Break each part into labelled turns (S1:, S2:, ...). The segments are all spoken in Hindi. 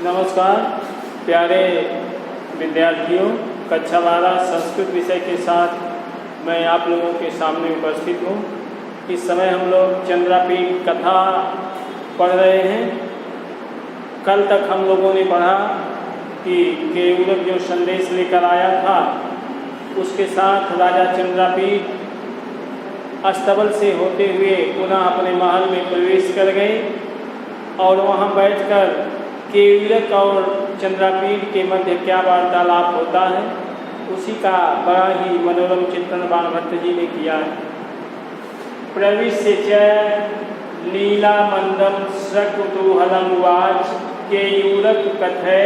S1: नमस्कार प्यारे विद्यार्थियों, कक्षा 12 संस्कृत विषय के साथ मैं आप लोगों के सामने उपस्थित हूँ। इस समय हम लोग चंद्रापीठ कथा पढ़ रहे हैं। कल तक हम लोगों ने पढ़ा कि केयूरक जो संदेश लेकर आया था उसके साथ राजा चंद्रापीठ अस्तबल से होते हुए पुनः अपने महल में प्रवेश कर गए और वहाँ बैठकर केयूरक और चंद्रापीठ के मध्य क्या वार्तालाप होता है उसी का बड़ा ही मनोरम चित्रण बाणभट्ट जी ने किया है। प्रविश्य च लीला मंदम सकुतूहलम उवाच केयूरक कथय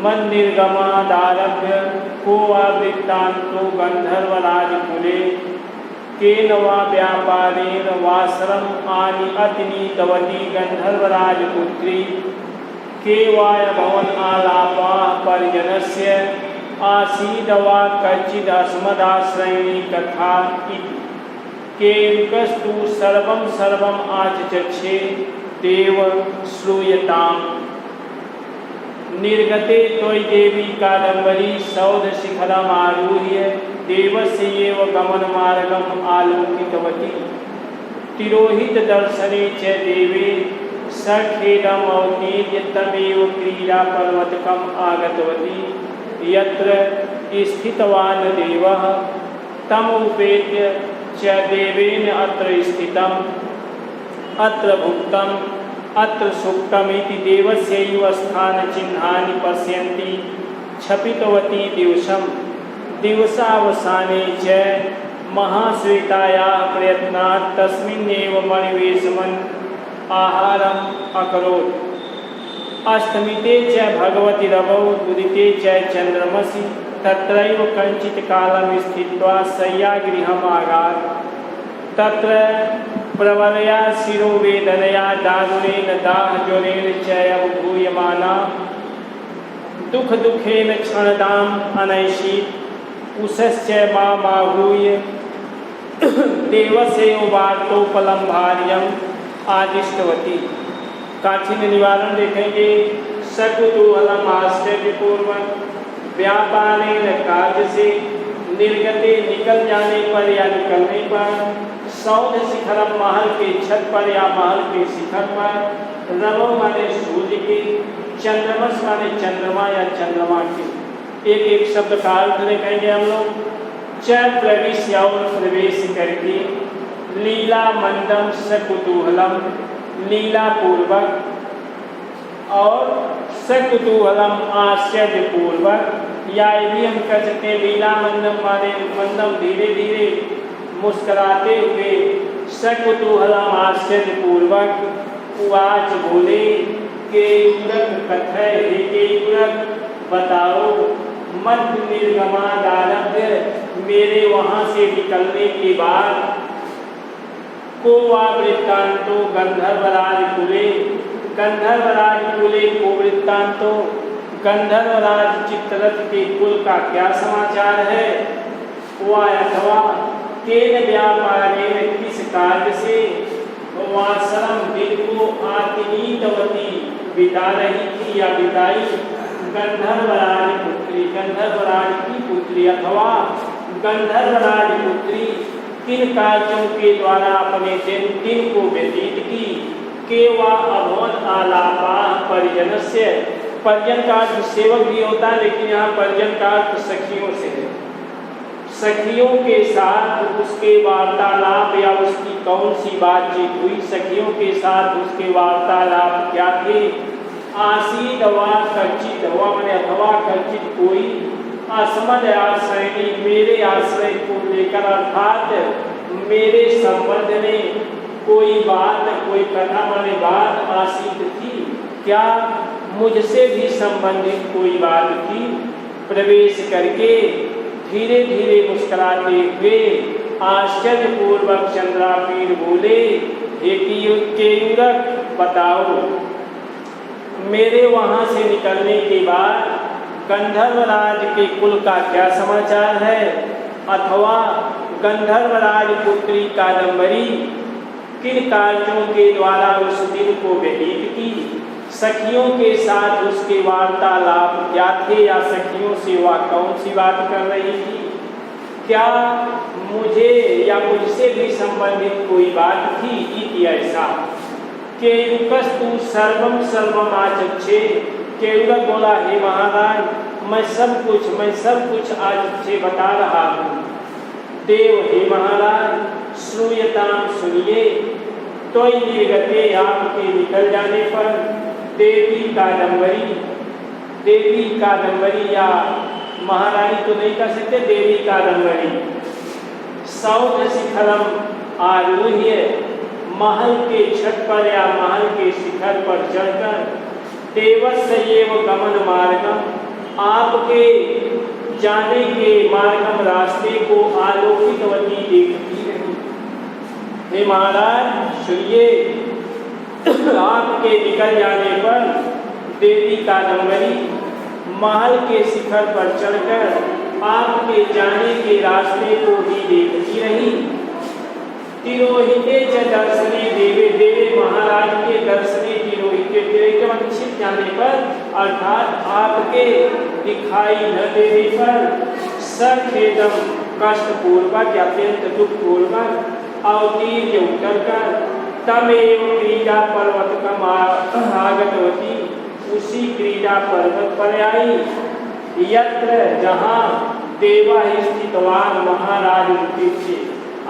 S1: मन निर्गमादारभ्य को वा वृत्तान्तो गंधर्वराजकुले केन वा व्यापारेण वासरम आनि अतिनीतवती गंधर्वराजपुत्री के वाय भवन आलापा परिजनस्य आसीद वा कच्चिद अस्मदाश्रयणी कथा इति केयूरकस्तु सर्वं सर्वम् आचचक्षे देव श्रूयताम्। निर्गते त्वयि देवी कादम्बरी सौध शिखरम् आरुह्य देवस्य एव गमनमार्गम् आलोकितवती तिरोहित दर्शने च देवे सखेदम् अवतीर्य तमेव क्रीडा पर्वतकम् आगतवती यत्र स्थितवान् देवः तम् उपेत्य च देवेन अत्र स्थितम् अत्र भुक्तम् अत्र सुप्तम् इति देवस्यैव स्थानचिह्नानि पश्यन्ति क्षपितवती दिवसम् दिवसावसाने च महाश्वेतायाः प्रयत्नात् तस्मिन्नेव मणिवेशमन् आहारम् अकरोत्। अस्तमिते च भगवति रवौ उदिते च चन्द्रमसि तत्रैव कञ्चित् कालं स्थित्वा शय्यागृहम् आगात्। तत्र प्रवलया शिरोवेदनया दारुणेन दाहज्वरेण च अनुभूयमाना दुःखेन क्षणदाम् अनैषीत् उषश्च मामाहूय देवसेव वार्तोपलं भार्यम् आदिष्टवती। काठिन्य निवारण देखेंगे। सकुतूहलम आश्चर्यपूर्वक व्यापारेण कार्य से निर्गते निकल जाने पर या निकलने पर सौध शिखरम महल के छत पर या महल के शिखर पर रवो माने सूर्य के चंद्रमस माने चंद्रमा या चंद्रमा के एक एक शब्द का अर्थ देखेंगे हम लोग। च प्रविश्य और प्रवेश करके लीला मंदम सकुतूहलम लीला पूर्वक और सकुतूहलम आश्चर्य पूर्वक या भी हम कह सकते हैं लीला मंदम माने मंदम धीरे धीरे मुस्कुराते हुए सकुतूहलम आश्चर्य पूर्वक उवाच बोले केयूरक कथय हे केयूरक बताओ मध्य निर्गमादारभ्य मेरे वहाँ से निकलने के बाद को वा वृत्तान्तो गंधर्वराज कुले को वृत्तान्तो गंधर्वराज चित्ररथ के कुल का क्या समाचार है। वा अथवा केन व्यापारेण किस कार्य से वासरम दिन को आतिनीतवती बिता रही थी या बिताई गंधर्वराज की पुत्री अथवा गंधर्वराज पुत्री किन कार्यों के द्वारा अपने दिन को व्यतीत की। के वा अभवन आलापा परिजनस्य परिजन का अर्थ सेवक भी होता है लेकिन यहाँ परिजन का अर्थ सखियों से है। सखियों के साथ उसके वार्तालाप या उसकी कौन सी बातचीत हुई। सखियों के साथ उसके वार्तालाप क्या थे। आसीद वा कच्चित वा मैंने अथवा कच्चित कोई अस्मद आश्रयणी मेरे आश्रय को लेकर अर्थात मेरे संबंध में कोई बात कोई कथा वाली बात आसीद थी क्या मुझसे भी संबंधित कोई बात थी। प्रवेश करके धीरे धीरे मुस्कुराते हुए आश्चर्यपूर्वक चंद्रापीठ बोले हे केयूरक बताओ मेरे वहाँ से निकलने के बाद गंधर्वराज के कुल का क्या समाचार है अथवा गंधर्वराज पुत्री कादम्बरी किन कार्यों के द्वारा उस दिन को व्यतीत की। सखियों के साथ उसके वार्तालाप क्या थे, या सखियों से वह कौन सी बात कर रही थी? क्या मुझे या मुझसे भी संबंधित कोई बात थी? इति ऐसा केयुकस्तु सर्वम सर्वम आचक्षे। केयुक बोला, हे महाराज, मैं सब कुछ आज से बता रहा हूँ। देव, हे महाराज, श्रूयताम, सुनिए। तो निर्गते, आपके निकल जाने पर, देवी कादम्बरी या महारानी तो नहीं कर सकते, देवी कादम्बरी सौध शिखरम आरूह्य, महल के छत पर या महल के शिखर पर चढ़कर, देवस्यैव गमन मार्गम, आपके जाने के मार्गम रास्ते को आलोकितवती देखती रही। हे महाराज सुनिए, आपके निकल जाने पर देवी कादम्बरी महल के शिखर पर चढ़कर आपके जाने के रास्ते को ही देखती रही। तिरोहिते च दर्शने देवे, देवे महाराज के दर्शने तिरोहिते, छिप जाने पर अर्थात आपके दिखाई न देने पर, सखेदम कष्टपूर्वक या अत्यंत दुखपूर्वक अवतीर्य उतरकर, तमेव क्रीड़ा पर्वत का आगतवती, उसी क्रीड़ा पर्वत पर आई, यत्र जहाँ देवा स्थितवान महाराज रुके थे,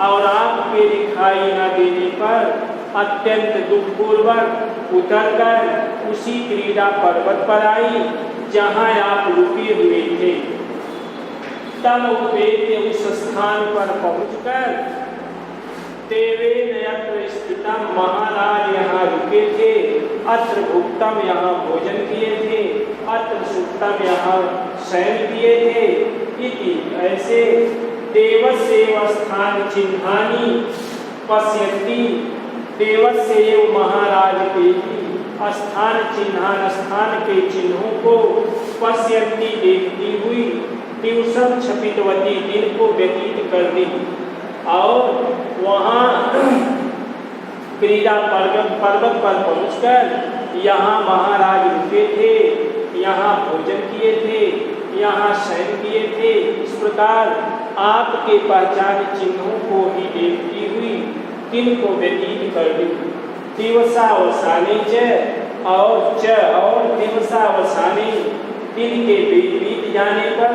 S1: और आपके दिखाई न देने पर अत्यंत दुखपूर्वक उतरकर उसी क्रीड़ा पर्वत पर आई जहाँ आप रुके हुए थे। तब उपेत्य, उस स्थान पर पहुंचकर, देवेन यत्र स्थितम, महाराज यहाँ रुके थे, अत्र भुक्तम, यहाँ भोजन किए थे, अत्र सुप्तम, यहाँ शयन किए थे, इति ऐसे देवस्यैव स्थान चिन्हानि पश्यन्ति, देवस्यैव महाराज के ही स्थान चिन्हान, स्थान के चिन्हों को पश्यन्ति देखती हुई, दिवसम क्षपितवती, दिन को व्यतीत कर दी। और वहाँ क्रीड़ा पर्वत पर पहुंचकर यहाँ महाराज रुके थे, यहाँ भोजन किए थे, यहाँ शयन किए थे। इस प्रकार आपके पहचान चिन्हों को ही देखती हुई दिन को व्यतीत कर दी। दिवसावसाने और दिवसावसाने, दिन के बीत जाने पर,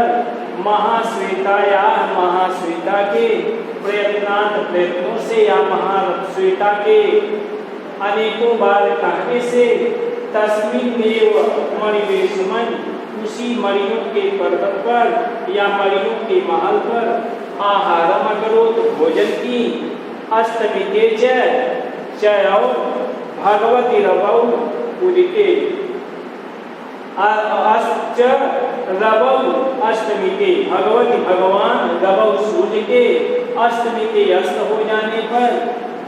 S1: महाश्वेता या महाश्वेता के प्रयत्नों से या महाश्वेता के अनेकों बार कहने से, तस्मिन् देव मणिवेशमन, उसी मणियों के पर्वत पर या मणियों के महल पर, आहारम अकरोत, भोजन की, अष्टमिते च और भगवती रवौ उदिते, अष्टमी के भगवती भगवान रवौ सूर्य के, अष्टमी के अस्त हो जाने पर,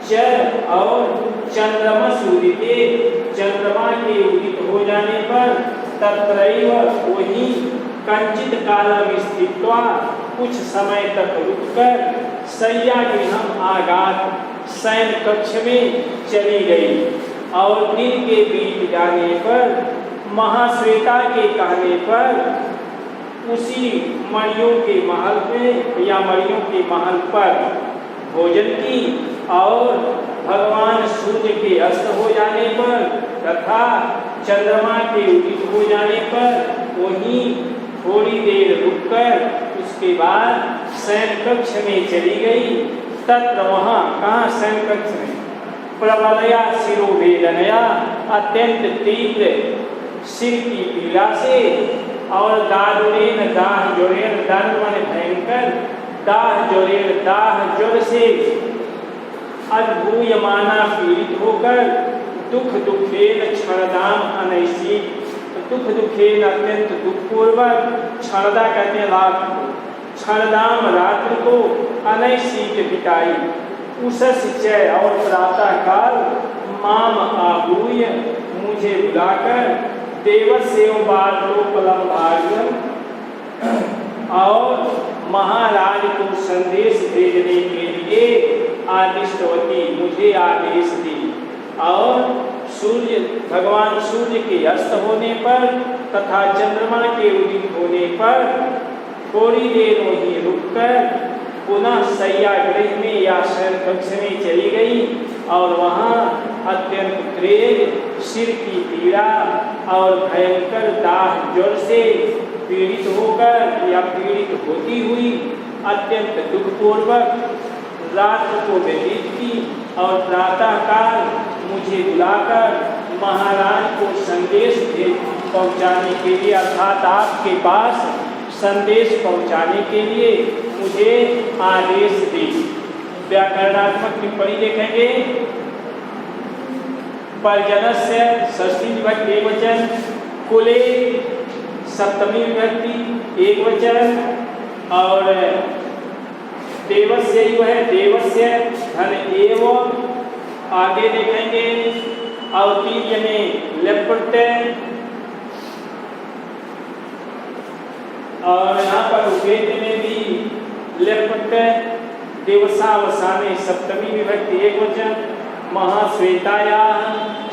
S1: च और चंद्रमा सूर्य के, चंद्रमा के उदित हो जाने पर, तत्रैव वही कंचित कालम स्थित्वा, कुछ समय तक रुककर, शय्या गृहम आगात, शयन कक्ष में चली गई। और दिन के बीत जाने पर, महाश्वेता के कहने पर, उसी मणियों के महल में या मणियों के महल पर भोजन की, और भगवान सूर्य के अस्त हो जाने पर तथा चंद्रमा के उदित हो जाने पर वहीं थोड़ी देर रुककर उसके बाद शयन कक्ष में चली गई। तत्र वहाँ, कहाँ शयन कक्ष में, प्रबलया शिरोवेदनया, अत्यंत तीव्र सिर की पीड़ा से, और दारुणेन दाह जोरेन, दारुण माने भयंकर, दाह जोरेन दाह जोर से, अद्भूयमाना पीड़ित होकर, दुखेन क्षणदाम अनैसी, दुखेन अत्यंत दुखपूर्वक, क्षणदा कहते हैं रात को, क्षणदाम रात्रि को, अनैसीत बिताई। उषस चय और प्रातः काल, माम आबूय, मुझे बुलाकर, देवस्यैव बालोपलम भाग्यम, और महाराज को संदेश भेजने के लिए आदिष्टवती, मुझे आदेश दी। और भगवान सूर्य के अस्त होने पर तथा चंद्रमा के उदित होने पर थोड़ी देर वहीं रुककर पुनः शय्यागृह में या शयन कक्ष में चली गई और वहाँ अत्यंत क्रेद, सिर की पीड़ा और भयंकर दाह ज्वर से पीड़ित होकर या पीड़ित होती हुई अत्यंत दुखपूर्वक रात को व्यतीत की और प्रातःकाल मुझे बुलाकर महाराज को संदेश पहुँचाने के लिए अर्थात आपके पास संदेश पहुँचाने के लिए मुझे आदेश दी। व्याकरणात्मक टिप्पणी देखेंगे। पर्जनस्य षष्ठी विभक्ति एकवचन, कुले सप्तमी विभक्ति एकवचन और देवस्य ही है देवस्य धन एवं। आगे देखेंगे अवतीर्य में लेप प्रत्यय और यहाँ पर उपेन्द्र में भी लेप प्रत्यय। देवसावसाने सप्तमी विभक्ति एकवचन, महाश्वेताया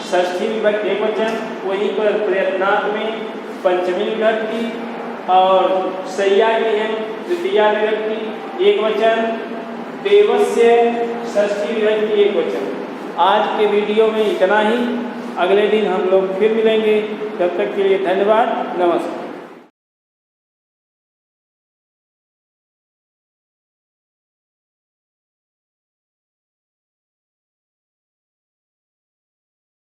S1: षष्ठी विभक्ति एकवचन, वहीं पर प्रयत्नात् में पंचमी विभक्ति और शय्यागृह तृतीया विभक्ति एकवचन, देवस्य षष्ठी विभक्ति एकवचन। आज के वीडियो में इतना ही। अगले दिन हम लोग फिर मिलेंगे। तब तक के लिए धन्यवाद। नमस्कार।